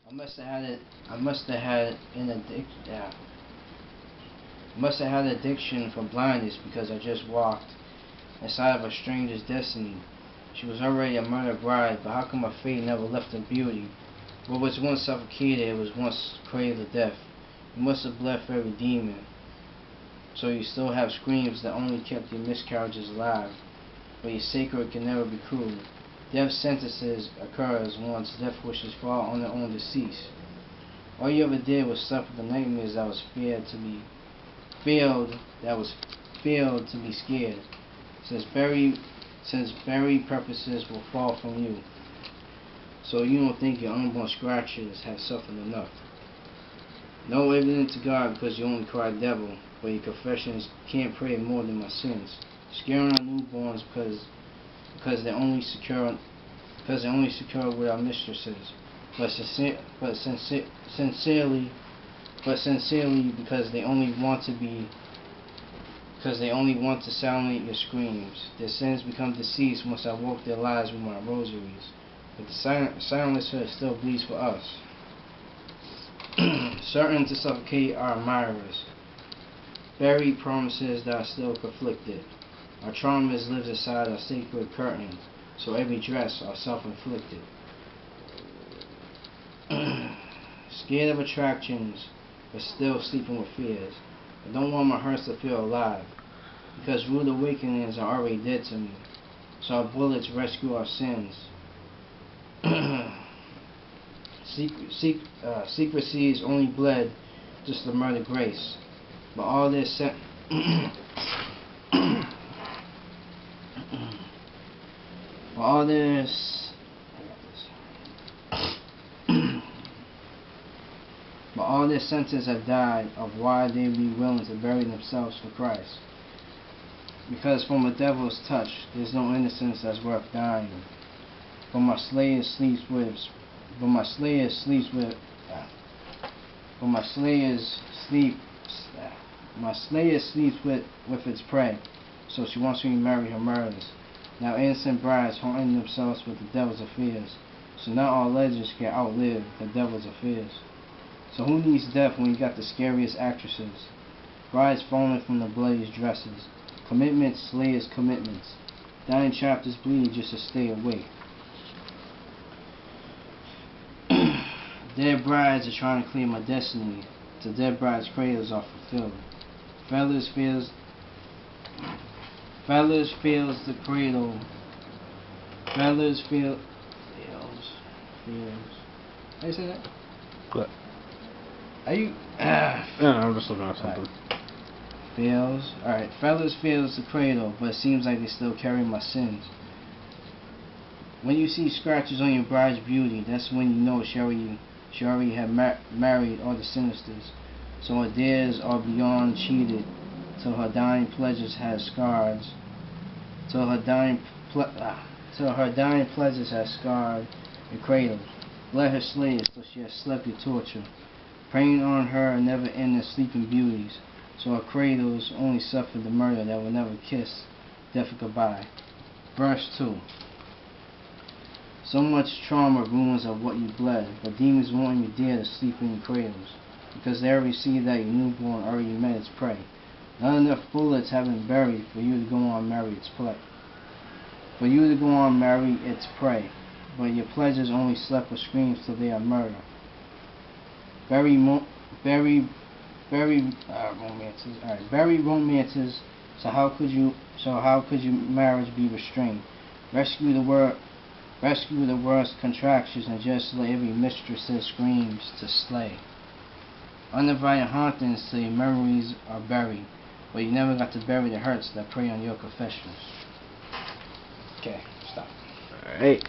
I must have had it. I must have had an addiction. Yeah. Must have had addiction for blindness because I just walked inside of a stranger's destiny. She was already a murdered bride, but how come my fate never left her beauty? What was once suffocated, it was once cradled to death. You must have bled for every demon, so you still have screams that only kept your miscarriages alive. But your sacred can never be cruel. Death sentences occurs once death wishes fall on their own decease. All you ever did was suffer the nightmares that was feared to be failed to be scared. Since very purposes will fall from you. So you don't think your unborn scratches have suffered enough. No evidence to God because you only cry devil, but your confessions can't pray more than my sins. Scaring our newborns because they're only secure with our mistresses, but sincerely because they only want to silence your screams. Their sins become deceased once I walk their lives with my rosaries, but the silencer still bleeds for us. Certain to suffocate our admirers, buried promises that are still conflicted. Our traumas lives inside our sacred curtain, so every dress are self-inflicted. Scared of attractions, but still sleeping with fears. I don't want my hearts to feel alive, because rude awakenings are already dead to me, so our bullets rescue our sins. Secrecies only bled just to murder grace, but all this all their senses have died of why they would be willing to bury themselves for Christ. Because from a devil's touch, there's no innocence that's worth dying. But my slayer sleeps with its prey. So she wants to remarry her murderers. Now innocent brides haunting themselves with the devil's affairs. So not all legends can outlive the devil's affairs. So who needs death when you got the scariest actresses? Brides falling from the bloodiest dresses. Commitments, slayers, commitments. Dying chapters bleed just to stay awake. Dead brides are trying to claim my destiny. To dead brides' cradles are fulfilled. Feathers feels the cradle. Feathers feels. How do you say that? What? Are you? No, I'm just looking at something. Feels. Alright. Feathers feels the cradle, but it seems like they still carry my sins. When you see scratches on your bride's beauty, that's when you know she already had married all the sinisters. So her dares are beyond cheated, till her dying pleasures have scars. Till her dying pleasures have scarred your cradle. Let her slay it till she has slept your torture. Preying on her never-ending sleeping beauties, so her cradles only suffer the murder that will never kiss death goodbye. Verse 2. So much trauma ruins of what you bled, but demons won't even dare to sleep in your cradles, because they already see that your newborn already met its prey. Not enough bullets have been buried for you to go on marry its prey. But your pleasures only slept with screams till they are murder. Very romances. Alright, very romances. So how could your marriage be restrained? Rescue the worst contractions and just let every mistress's screams to slay. Uninvited hauntings till your memories are buried, but you never got to bury the hurts that prey on your confessions. Okay, stop. Alright.